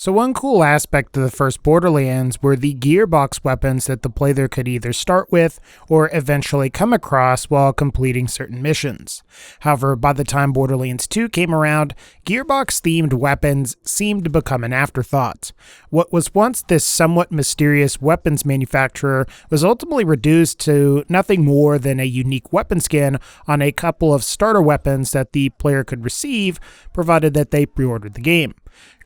So one cool aspect of the first Borderlands were the gearbox weapons that the player could either start with or eventually come across while completing certain missions. However, by the time Borderlands 2 came around, gearbox-themed weapons seemed to become an afterthought. What was once this somewhat mysterious weapons manufacturer was ultimately reduced to nothing more than a unique weapon skin on a couple of starter weapons that the player could receive, provided that they pre-ordered the game.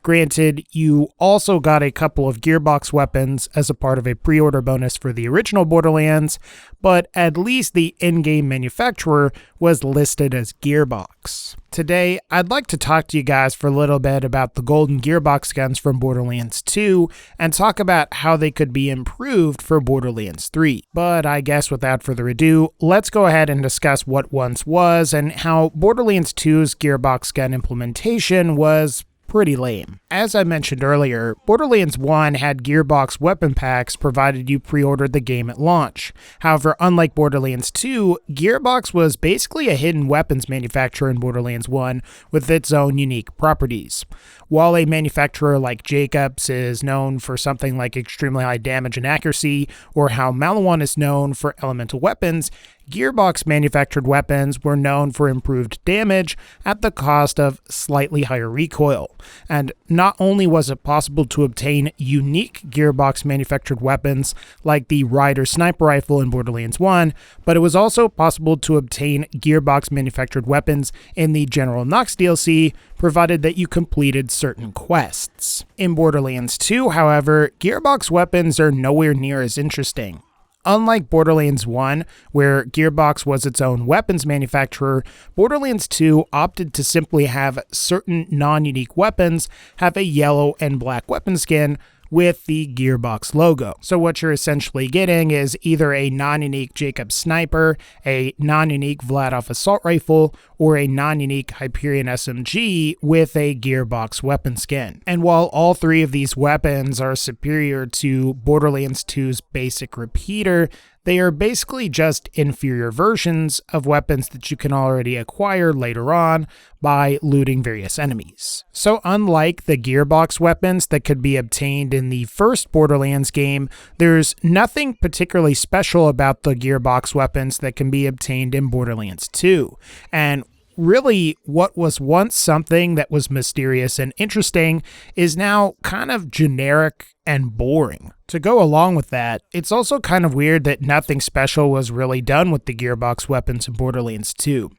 Granted, you also got a couple of Gearbox weapons as a part of a pre-order bonus for the original Borderlands, but at least the in-game manufacturer was listed as Gearbox. Today, I'd like to talk to you guys for a little bit about the golden Gearbox guns from Borderlands 2 and talk about how they could be improved for Borderlands 3. But I guess without further ado, let's go ahead and discuss what once was and how Borderlands 2's Gearbox gun implementation was pretty lame. As I mentioned earlier, Borderlands 1 had Gearbox weapon packs provided you pre-ordered the game at launch. However, unlike Borderlands 2, Gearbox was basically a hidden weapons manufacturer in Borderlands 1 with its own unique properties. While a manufacturer like Jacobs is known for something like extremely high damage and accuracy, or how Maliwan is known for elemental weapons, Gearbox manufactured weapons were known for improved damage at the cost of slightly higher recoil. And not only was it possible to obtain unique Gearbox manufactured weapons like the Ryder sniper rifle in Borderlands 1, but it was also possible to obtain Gearbox manufactured weapons in the General Knox DLC, provided that you completed certain quests. In Borderlands 2, however, Gearbox weapons are nowhere near as interesting. Unlike Borderlands 1, where Gearbox was its own weapons manufacturer, Borderlands 2 opted to simply have certain non-unique weapons have a yellow and black weapon skin with the Gearbox logo. So what you're essentially getting is either a non-unique Jacobs sniper, a non-unique Vladov assault rifle, or a non-unique Hyperion SMG with a Gearbox weapon skin. And while all three of these weapons are superior to Borderlands 2's basic repeater, they are basically just inferior versions of weapons that you can already acquire later on by looting various enemies. So unlike the Gearbox weapons that could be obtained in the first Borderlands game, there's nothing particularly special about the Gearbox weapons that can be obtained in Borderlands 2. And really, what was once something that was mysterious and interesting is now kind of generic and boring. To go along with that, it's also kind of weird that nothing special was really done with the Gearbox weapons in Borderlands 2.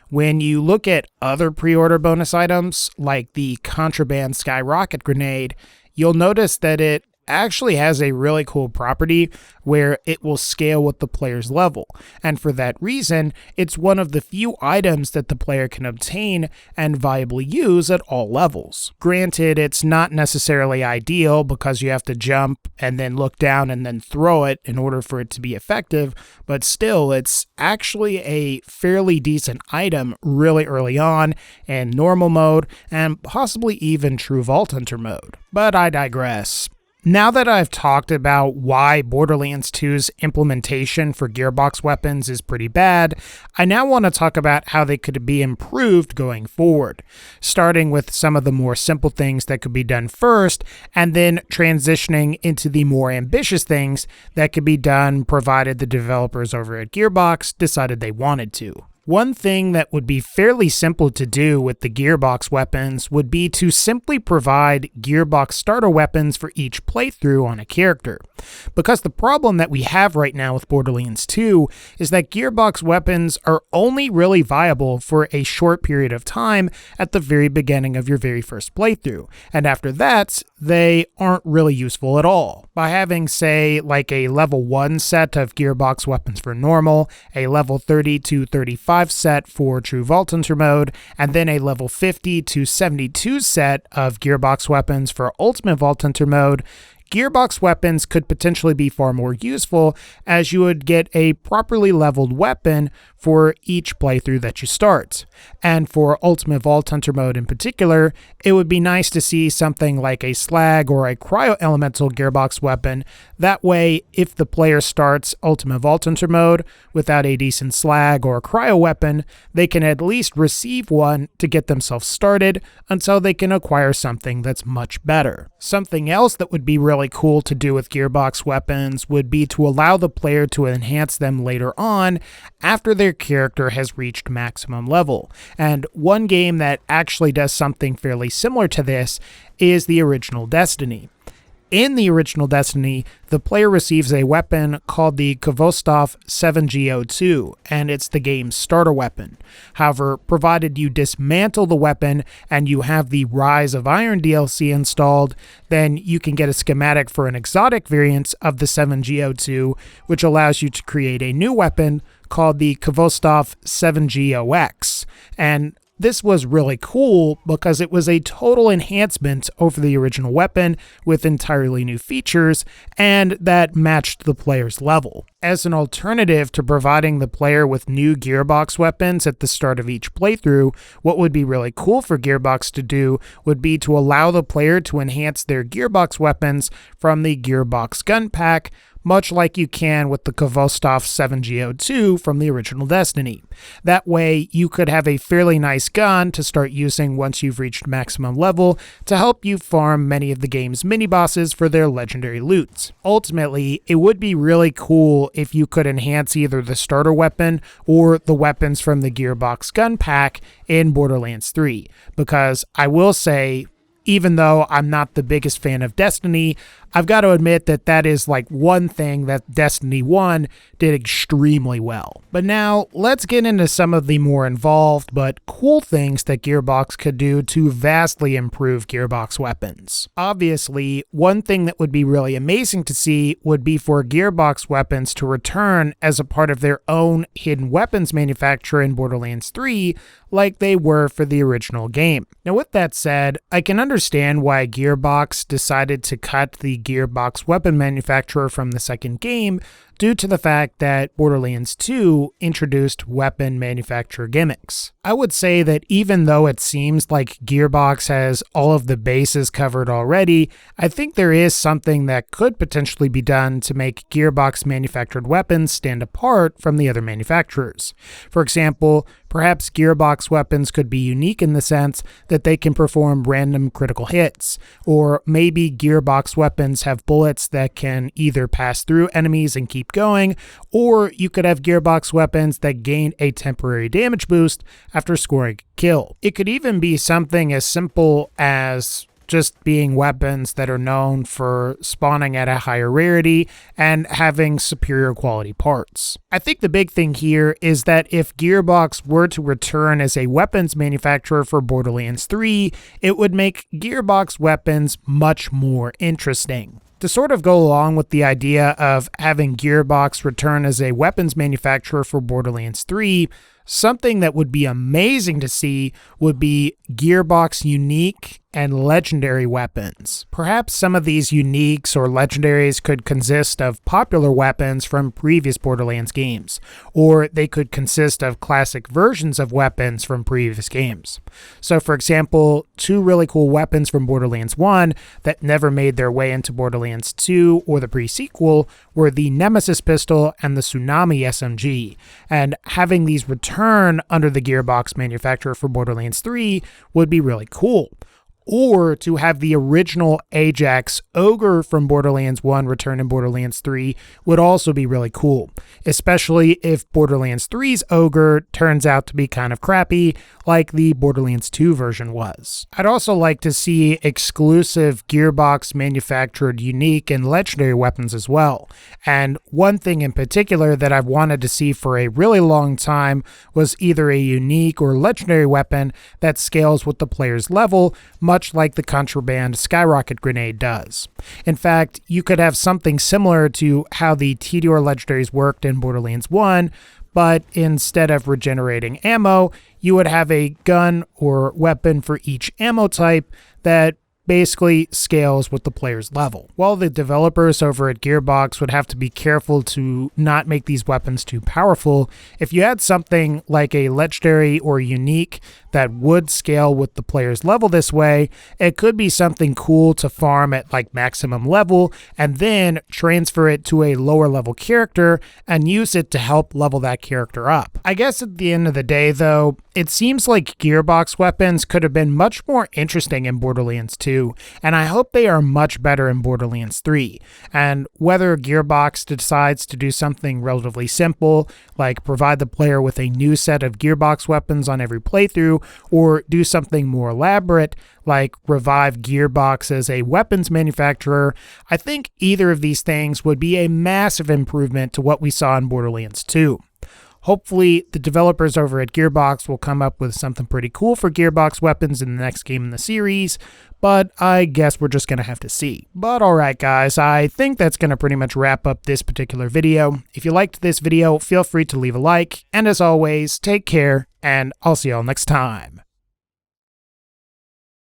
When you look at other pre-order bonus items, like the Contraband Skyrocket Grenade, you'll notice that it actually has a really cool property where it will scale with the player's level, and for that reason, it's one of the few items that the player can obtain and viably use at all levels. Granted, it's not necessarily ideal because you have to jump and then look down and then throw it in order for it to be effective, but still, it's actually a fairly decent item really early on in normal mode and possibly even true Vault Hunter mode. But I digress. Now that I've talked about why Borderlands 2's implementation for Gearbox weapons is pretty bad, I now want to talk about how they could be improved going forward, starting with some of the more simple things that could be done first, and then transitioning into the more ambitious things that could be done provided the developers over at Gearbox decided they wanted to. One thing that would be fairly simple to do with the Gearbox weapons would be to simply provide Gearbox starter weapons for each playthrough on a character. Because the problem that we have right now with Borderlands 2 is that Gearbox weapons are only really viable for a short period of time at the very beginning of your very first playthrough, and after that, they aren't really useful at all. By having, say, like a level 1 set of Gearbox weapons for normal, a level 30 to 35 set for True Vault Hunter mode, and then a level 50 to 72 set of Gearbox weapons for Ultimate Vault Hunter mode, Gearbox Weapons could potentially be far more useful, as you would get a properly leveled weapon for each playthrough that you start. And for Ultimate Vault Hunter mode in particular, it would be nice to see something like a slag or a cryo elemental gearbox weapon. That way, if the player starts Ultimate Vault Hunter mode without a decent slag or cryo weapon, they can at least receive one to get themselves started until they can acquire something that's much better. Something else that would be really cool to do with Gearbox Weapons would be to allow the player to enhance them later on after their character has reached maximum level. And one game that actually does something fairly similar to this is the original Destiny. In the original Destiny, the player receives a weapon called the Kvostov 7G02, and it's the game's starter weapon. However, provided you dismantle the weapon and you have the Rise of Iron DLC installed, then you can get a schematic for an exotic variant of the 7G02, which allows you to create a new weapon called the Kvostov 7G0X. And this was really cool because it was a total enhancement over the original weapon with entirely new features, and that matched the player's level. As an alternative to providing the player with new Gearbox weapons at the start of each playthrough, what would be really cool for Gearbox to do would be to allow the player to enhance their Gearbox weapons from the Gearbox Gun Pack, much like you can with the Kvostov 7G02 from the original Destiny. That way, you could have a fairly nice gun to start using once you've reached maximum level to help you farm many of the game's mini-bosses for their legendary loot. Ultimately, it would be really cool if you could enhance either the starter weapon or the weapons from the Gearbox Gun Pack in Borderlands 3, because I will say, even though I'm not the biggest fan of Destiny, I've got to admit that that is like one thing that Destiny 1 did extremely well. But now, let's get into some of the more involved but cool things that Gearbox could do to vastly improve Gearbox Weapons. Obviously, one thing that would be really amazing to see would be for Gearbox Weapons to return as a part of their own hidden weapons manufacturer in Borderlands 3, like they were for the original game. Now, with that said, I can understand why Gearbox decided to cut the Gearbox weapon manufacturer from the second game due to the fact that Borderlands 2 introduced weapon manufacturer gimmicks. I would say that even though it seems like Gearbox has all of the bases covered already, I think there is something that could potentially be done to make Gearbox manufactured weapons stand apart from the other manufacturers. For example, perhaps Gearbox weapons could be unique in the sense that they can perform random critical hits, or maybe Gearbox weapons have bullets that can either pass through enemies and keep going, or you could have Gearbox weapons that gain a temporary damage boost after scoring a kill. It could even be something as simple as just being weapons that are known for spawning at a higher rarity and having superior quality parts. I think the big thing here is that if Gearbox were to return as a weapons manufacturer for Borderlands 3, it would make Gearbox weapons much more interesting. To sort of go along with the idea of having Gearbox return as a weapons manufacturer for Borderlands 3, something that would be amazing to see would be Gearbox unique and legendary weapons. Perhaps some of these uniques or legendaries could consist of popular weapons from previous Borderlands games, or they could consist of classic versions of weapons from previous games. So for example, two really cool weapons from Borderlands 1 that never made their way into Borderlands 2 or the pre-sequel were the Nemesis pistol and the Tsunami SMG, and having these return under the Gearbox manufacturer for Borderlands 3 would be really cool. Or to have the original Ajax Ogre from Borderlands 1 return in Borderlands 3 would also be really cool, especially if Borderlands 3's Ogre turns out to be kind of crappy like the Borderlands 2 version was. I'd also like to see exclusive Gearbox manufactured unique and legendary weapons as well. And one thing in particular that I've wanted to see for a really long time was either a unique or legendary weapon that scales with the player's level, much like the contraband skyrocket grenade does. In fact, you could have something similar to how the TDR legendaries worked in Borderlands 1, but instead of regenerating ammo, you would have a gun or weapon for each ammo type that basically scales with the player's level. While the developers over at Gearbox would have to be careful to not make these weapons too powerful, if you had something like a legendary or unique that would scale with the player's level this way, it could be something cool to farm at like maximum level and then transfer it to a lower level character and use it to help level that character up. I guess at the end of the day though, it seems like Gearbox Weapons could have been much more interesting in Borderlands 2, and I hope they are much better in Borderlands 3. And whether Gearbox decides to do something relatively simple, like provide the player with a new set of Gearbox weapons on every playthrough, or do something more elaborate, like revive Gearbox as a weapons manufacturer, I think either of these things would be a massive improvement to what we saw in Borderlands 2. Hopefully, the developers over at Gearbox will come up with something pretty cool for Gearbox Weapons in the next game in the series, but I guess we're just going to have to see. But alright guys, I think that's going to pretty much wrap up this particular video. If you liked this video, feel free to leave a like, and as always, take care, and I'll see y'all next time.